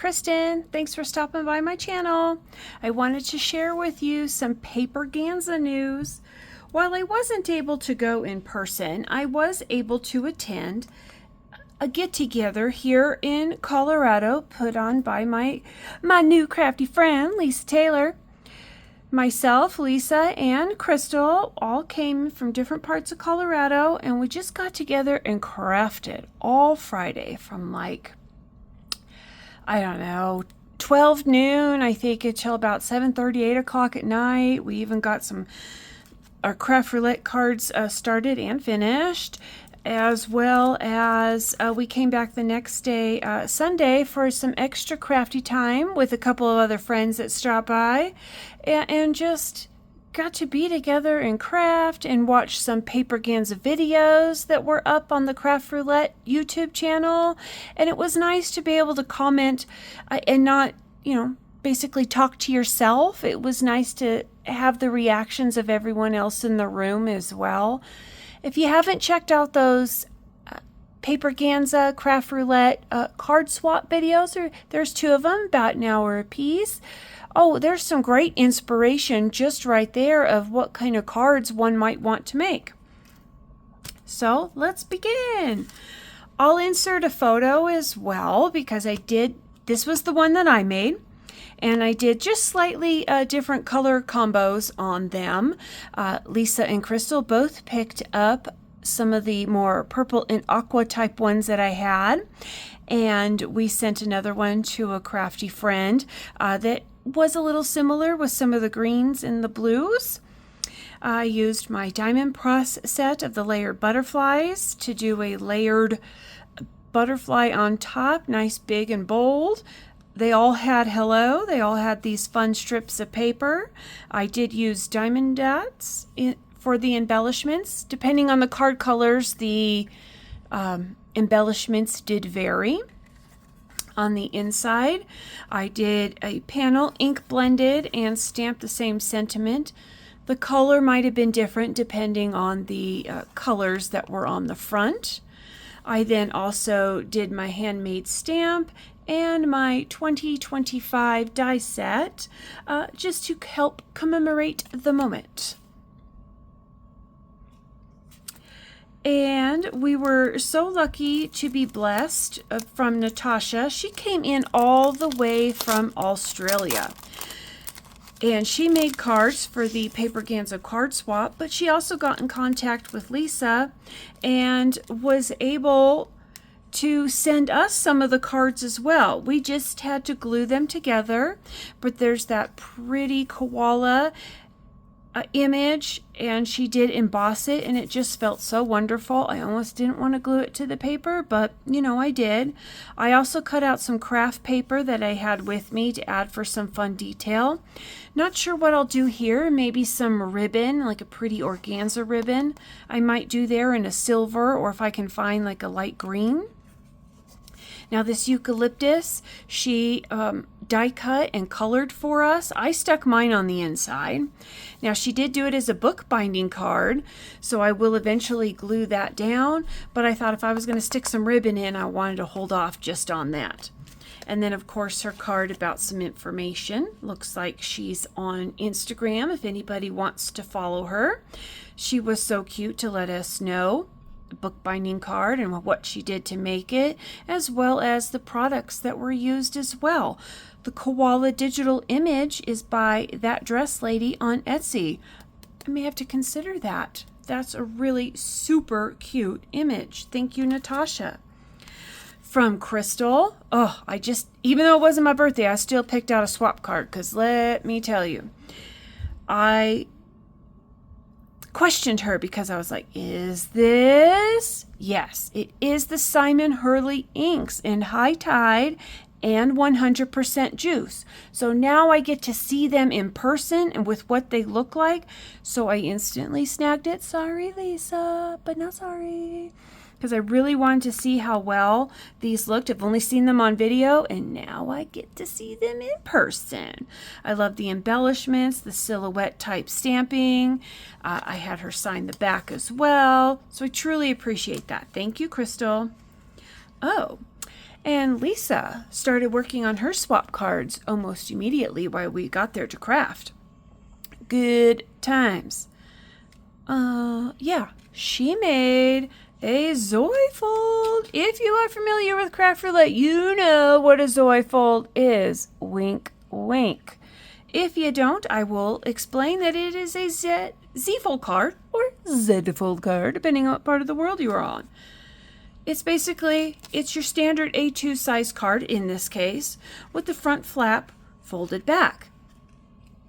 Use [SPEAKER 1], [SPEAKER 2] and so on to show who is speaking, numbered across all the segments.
[SPEAKER 1] Kristin. Thanks for stopping by my channel. I wanted to share with you some Paperganza news. While I wasn't able to go in person, I was able to attend a get-together here in Colorado put on by my new crafty friend, Lisa Taylor. Myself, Lisa, and Crystal all came from different parts of Colorado, and we just got together and crafted all Friday from like, I don't know, 12 noon, I think, until about 7:30, 8 o'clock at night. We even got our craft roulette cards started and finished, as well as we came back the next day, Sunday, for some extra crafty time with a couple of other friends that stopped by, and just got to be together and craft and watch some Paperganza videos that were up on the Craft Roulette YouTube channel. And it was nice to be able to comment and not, basically talk to yourself. It was nice to have the reactions of everyone else in the room as well. If you haven't checked out those Paperganza Craft Roulette card swap videos, there's 2 of them, about an hour a piece. Oh, there's some great inspiration just right there of what kind of cards one might want to make. So let's begin. I'll insert a photo as well because this was the one that I made. And I did just slightly different color combos on them. Lisa and Crystal both picked up some of the more purple and aqua type ones that I had. And we sent another one to a crafty friend that was a little similar with some of the greens and the blues. I used my Diamond Press set of the layered butterflies to do a layered butterfly on top, nice, big, and bold. They all had hello. They all had these fun strips of paper. I did use diamond dots for the embellishments. Depending on the card colors, the embellishments did vary. On the inside, I did a panel ink blended and stamped the same sentiment. The color might have been different depending on the colors that were on the front. I then also did my handmade stamp and my 2025 die set just to help commemorate the moment. And we were so lucky to be blessed from Natasha. She came in all the way from Australia. And she made cards for the Paperganza card swap, but she also got in contact with Lisa and was able to send us some of the cards as well. We just had to glue them together, but there's that pretty koala image, and she did emboss it, and it just felt so wonderful. I almost didn't want to glue it to the paper, but I did. I also cut out some craft paper that I had with me to add for some fun detail. Not sure what I'll do here. Maybe some ribbon, like a pretty organza ribbon I might do there in a silver, or if I can find like a light green. Now this eucalyptus, she die cut and colored for us. I stuck mine on the inside. Now she did do it as a book binding card, so I will eventually glue that down, but I thought if I was going to stick some ribbon in, I wanted to hold off just on that. And then of course her card about some information. Looks like she's on Instagram if anybody wants to follow her. She was so cute to let us know bookbinding card and what she did to make it, as well as the products that were used as well. The koala digital image is by That Dress Lady on Etsy. I may have to consider that. That's a really super cute image. Thank you, Natasha. From Crystal, even though it wasn't my birthday, I still picked out a swap card, because let me tell you, I questioned her because I was like, is this? Yes, it is the Simon Hurley inks in High Tide and 100% juice. So now I get to see them in person and with what they look like. So I instantly snagged it. Sorry, Lisa, but not sorry. Because I really wanted to see how well these looked. I've only seen them on video, and now I get to see them in person. I love the embellishments, the silhouette type stamping. I had her sign the back as well. So I truly appreciate that. Thank you, Crystal. Oh, And Lisa started working on her swap cards almost immediately while we got there to craft. Good times. Yeah, she made a Zoifold. If you are familiar with Craft Roulette, you know what a Zoifold is. Wink, wink. If you don't, I will explain that it is a Z-fold card or Z-fold card, depending on what part of the world you are on. It's your standard A2 size card in this case, with the front flap folded back.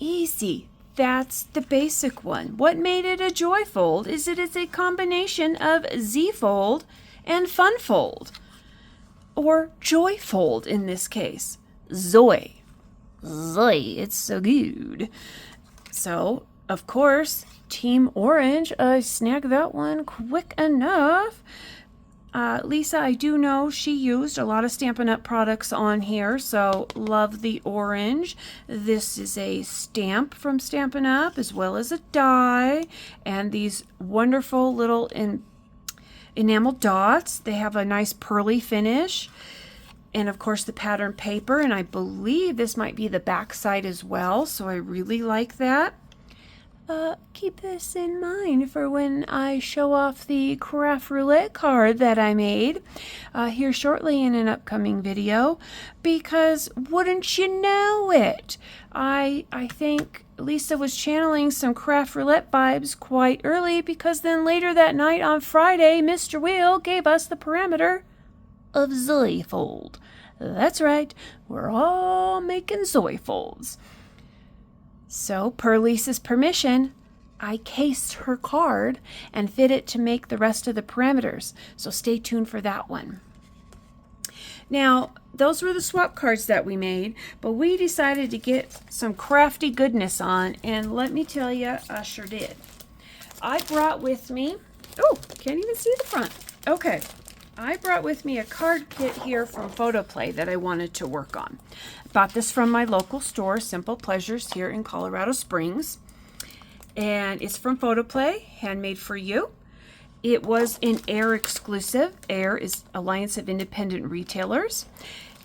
[SPEAKER 1] Easy. That's the basic one. What made it a Joyfold is it is a combination of Z-fold and FUNN-fold, or Joyfold in this case. Zoe, it's so good. So, of course, Team Orange, I snagged that one quick enough. Lisa, I do know she used a lot of Stampin' Up! Products on here, so love the orange. This is a stamp from Stampin' Up! As well as a die, and these wonderful little enamel dots. They have a nice pearly finish, and of course the pattern paper, and I believe this might be the back side as well, so I really like that. Keep this in mind for when I show off the Craft Roulette card that I made here shortly in an upcoming video, because wouldn't you know it, I think Lisa was channeling some Craft Roulette vibes quite early, because then later that night on Friday, Mr. Wheel gave us the parameter of Zoifold. That's right, we're all making Zoifolds. So, per Lisa's permission, I cased her card and fit it to make the rest of the parameters. So stay tuned for that one. Now, those were the swap cards that we made, but we decided to get some crafty goodness on, and let me tell you, I sure did. I brought with me, oh, can't even see the front. Okay. I brought with me a card kit here from Photoplay that I wanted to work on. Bought this from my local store, Simple Pleasures, here in Colorado Springs. And it's from Photoplay, handmade for you. It was an AIR exclusive. AIR is Alliance of Independent Retailers.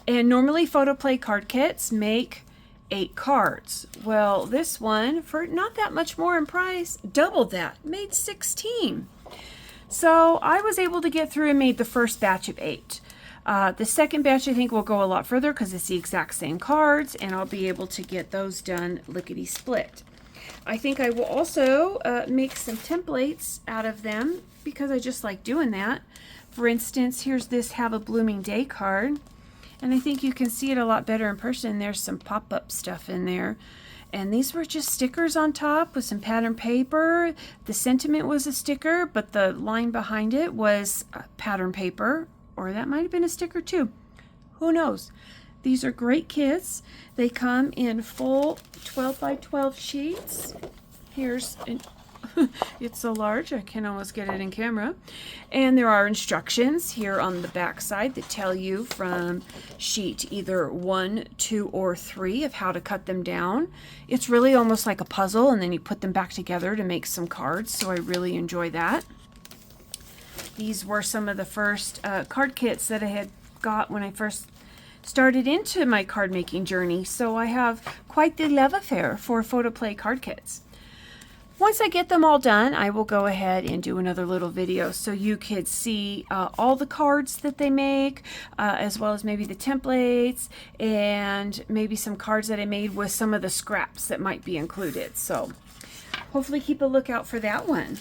[SPEAKER 1] And normally Photoplay card kits make 8 cards. Well, this one, for not that much more in price, doubled that, made 16. So I was able to get through and made the first batch of 8. The second batch I think will go a lot further because it's the exact same cards, and I'll be able to get those done lickety split. I think I will also make some templates out of them because I just like doing that. For instance, here's this Have a Blooming Day card, and I think you can see it a lot better in person. There's some pop-up stuff in there. And these were just stickers on top with some pattern paper. The sentiment was a sticker, but the line behind it was pattern paper, or that might have been a sticker too. Who knows? These are great kits. They come in full 12 by 12 sheets. Here's an it's so large I can almost get it in camera. And there are instructions here on the back side that tell you from sheet either 1, 2, or 3 of how to cut them down. It's really almost like a puzzle, and then you put them back together to make some cards, so I really enjoy that. These were some of the first card kits that I had got when I first started into my card making journey, so I have quite the love affair for Photoplay card kits. Once I get them all done, I will go ahead and do another little video so you could see all the cards that they make, as well as maybe the templates and maybe some cards that I made with some of the scraps that might be included. So hopefully keep a lookout for that one.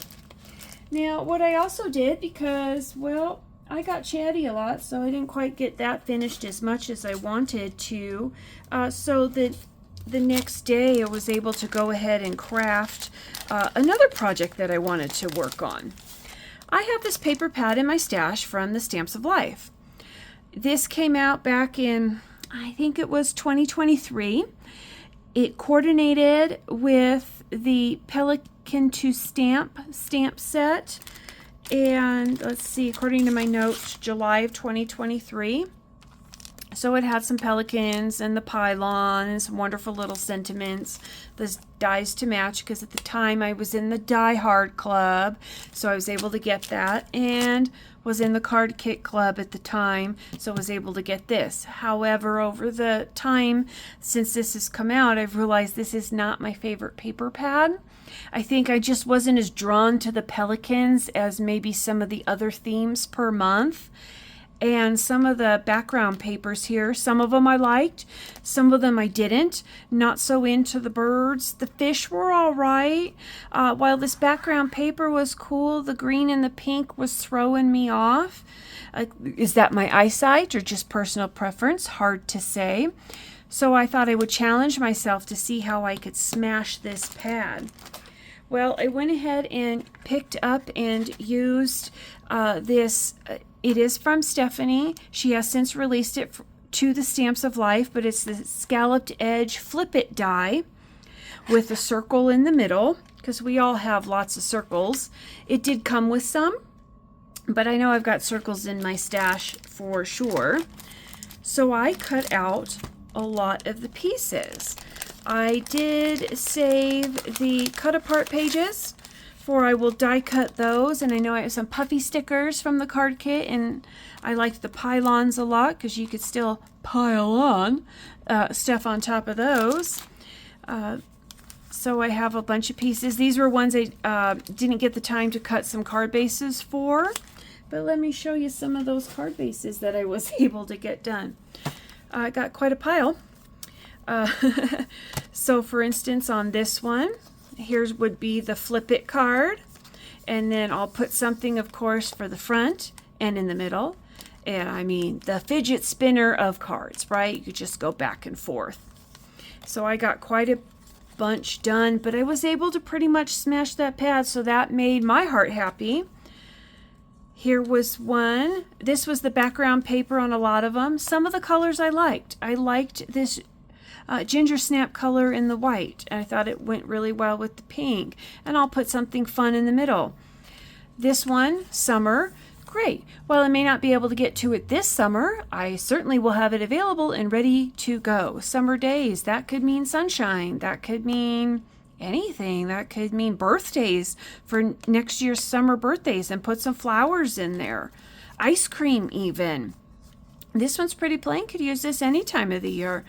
[SPEAKER 1] Now, what I also did, because, well, I got chatty a lot, so I didn't quite get that finished as much as I wanted to, so that the next day I was able to go ahead and craft another project that I wanted to work on. I have this paper pad in my stash from the Stamps of Life. This came out back in, I think it was 2023. It coordinated with the Pelican to Stamp set, and let's see, according to my notes, July of 2023. So it had some pelicans and the pylon and some wonderful little sentiments. The dies to match, because at the time I was in the Die Hard Club, so I was able to get that, and was in the Card Kit Club at the time, so I was able to get this. However, over the time since this has come out, I've realized this is not my favorite paper pad. I think I just wasn't as drawn to the pelicans as maybe some of the other themes per month. And some of the background papers here, some of them I liked, some of them I didn't. Not so into the birds. The fish were all right. While this background paper was cool, the green and the pink was throwing me off. Is that my eyesight or just personal preference? Hard to say. So I thought I would challenge myself to see how I could smash this pad. Well, I went ahead and picked up and used this. It is from Stephanie. She has since released it to the Stamps of Life, but it's the scalloped edge flip it die with a circle in the middle, because we all have lots of circles. It did come with some, but I know I've got circles in my stash for sure. So I cut out a lot of the pieces. I did save the cut apart pages, for I will die cut those, and I know I have some puffy stickers from the card kit, and I liked the pylons a lot because you could still pile on stuff on top of those. So I have a bunch of pieces. These were ones I didn't get the time to cut some card bases for, but let me show you some of those card bases that I was able to get done. I got quite a pile. So for instance, on this one, here's would be the flip it card, and then I'll put something, of course, for the front and in the middle. And I mean, the fidget spinner of cards, right? You could just go back and forth. So I got quite a bunch done, but I was able to pretty much smash that pad, so that made my heart happy. Here was one. This was the background paper on a lot of them. Some of the colors I liked. I liked this ginger snap color in the white. I thought it went really well with the pink, and I'll put something fun in the middle. This one, summer, great. While I may not be able to get to it this summer, I certainly will have it available and ready to go. Summer days, that could mean sunshine, that could mean anything, that could mean birthdays for next year's summer birthdays, and put some flowers in there. Ice cream even. This one's pretty plain, could use this any time of the year.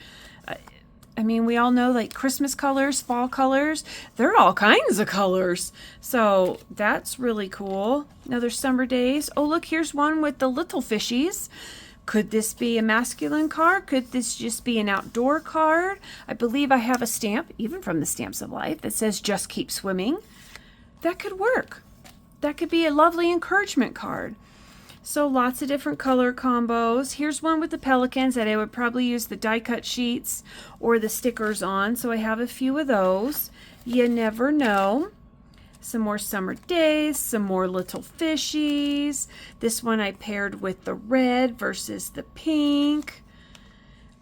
[SPEAKER 1] I mean, we all know like Christmas colors, fall colors, they're all kinds of colors. So that's really cool. Another summer days. Oh, look, here's one with the little fishies. Could this be a masculine card? Could this just be an outdoor card? I believe I have a stamp, even from the Stamps of Life, that says just keep swimming. That could work. That could be a lovely encouragement card. So lots of different color combos. Here's one with the pelicans that I would probably use the die cut sheets or the stickers on. So I have a few of those. You never know. Some more summer days, some more little fishies. This one I paired with the red versus the pink.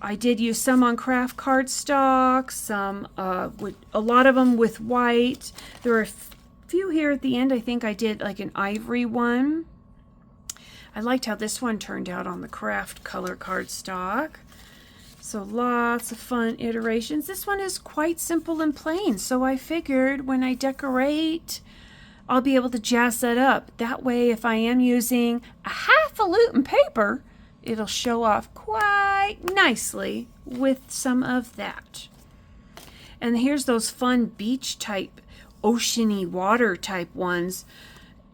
[SPEAKER 1] I did use some on craft cardstock, some with a lot of them with white. There are a few here at the end. I think I did like an ivory one. I liked how this one turned out on the craft color cardstock. So lots of fun iterations. This one is quite simple and plain, so I figured when I decorate, I'll be able to jazz that up. That way, if I am using a highfalutin paper, it'll show off quite nicely with some of that. And here's those fun beach type, oceany water type ones.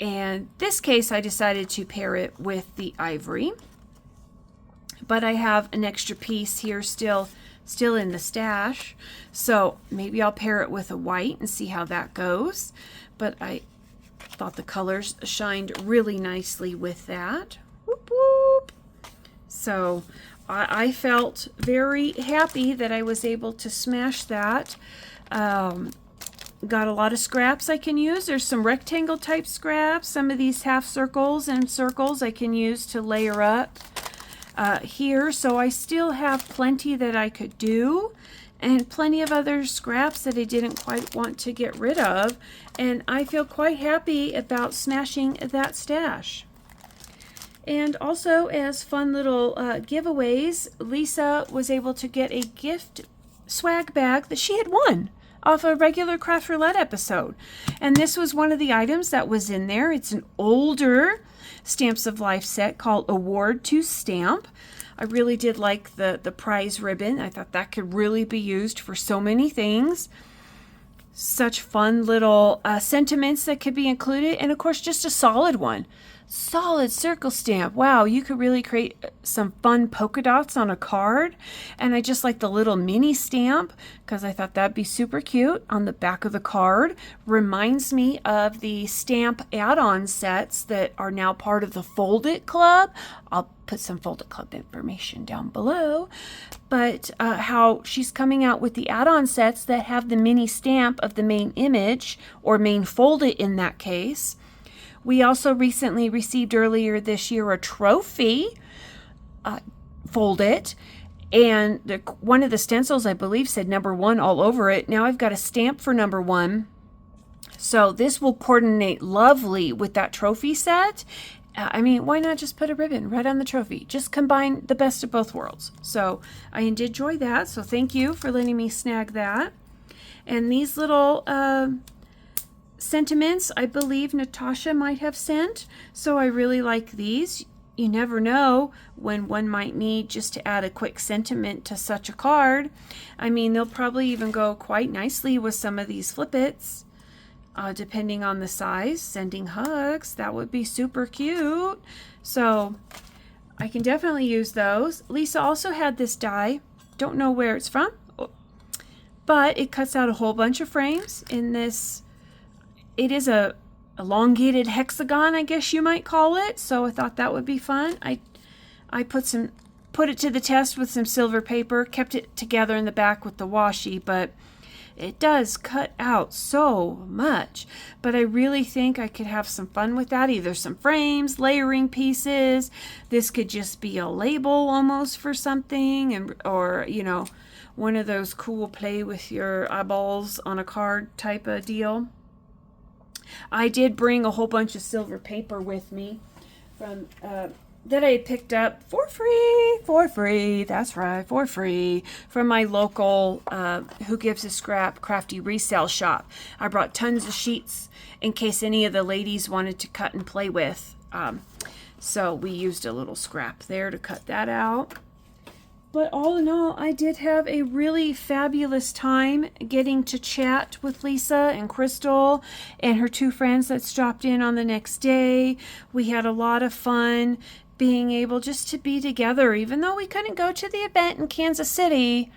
[SPEAKER 1] And this case, I decided to pair it with the ivory. But I have an extra piece here still in the stash. So maybe I'll pair it with a white and see how that goes. But I thought the colors shined really nicely with that. Whoop, whoop. So I felt very happy that I was able to smash that. Got a lot of scraps I can use. There's some rectangle type scraps. Some of these half circles and circles I can use to layer up here. So I still have plenty that I could do, and plenty of other scraps that I didn't quite want to get rid of. And I feel quite happy about smashing that stash. And also, as fun little giveaways, Lisa was able to get a gift swag bag that she had won off a regular Craft Roulette episode. And this was one of the items that was in there. It's an older Stamps of Life set called Award to Stamp. I really did like the prize ribbon. I thought that could really be used for so many things. Such fun little sentiments that could be included. And of course, just a solid one. Solid circle stamp. Wow, you could really create some fun polka dots on a card. And I just like the little mini stamp because I thought that'd be super cute on the back of the card. Reminds me of the stamp add-on sets that are now part of the Fold It Club. I'll put some Fold It Club information down below. But how she's coming out with the add-on sets that have the mini stamp of the main image, or main Fold It in that case. We also recently received earlier this year a trophy, Fold It, and one of the stencils, I believe, said #1 all over it. Now I've got a stamp for #1. So this will coordinate lovely with that trophy set. I mean, why not just put a ribbon right on the trophy? Just combine the best of both worlds. So I did enjoy that. So thank you for letting me snag that. And these little sentiments, I believe Natasha might have sent. So I really like these. You never know when one might need just to add a quick sentiment to such a card. I mean, they'll probably even go quite nicely with some of these flip-its. Depending on the size. Sending hugs, that would be super cute. So I can definitely use those. Lisa also had this die. Don't know where it's from, but it cuts out a whole bunch of frames in this. It is a elongated hexagon, I guess you might call it. So I thought that would be fun. I put it to the test with some silver paper, kept it together in the back with the washi, but it does cut out so much. But I really think I could have some fun with that. Either some frames, layering pieces. This could just be a label almost for something, or you know, one of those cool play with your eyeballs on a card type of deal. I did bring a whole bunch of silver paper with me from that I had picked up for free, that's right, for free, from my local Who Gives a Scrap crafty resale shop. I brought tons of sheets in case any of the ladies wanted to cut and play with. So we used a little scrap there to cut that out. But all in all, I did have a really fabulous time getting to chat with Lisa and Crystal and her two friends that stopped in on the next day. We had a lot of fun being able just to be together. Even though we couldn't go to the event in Kansas City,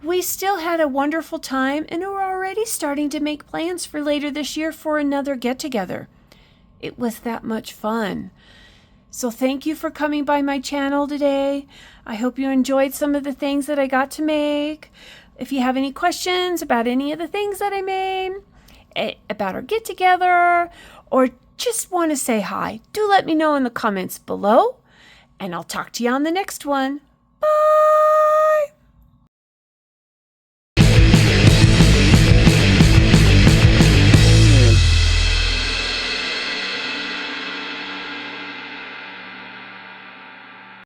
[SPEAKER 1] we still had a wonderful time, and we're already starting to make plans for later this year for another get-together. It was that much fun. So thank you for coming by my channel today. I hope you enjoyed some of the things that I got to make. If you have any questions about any of the things that I made, about our get-together, or just want to say hi, do let me know in the comments below, and I'll talk to you on the next one. Bye!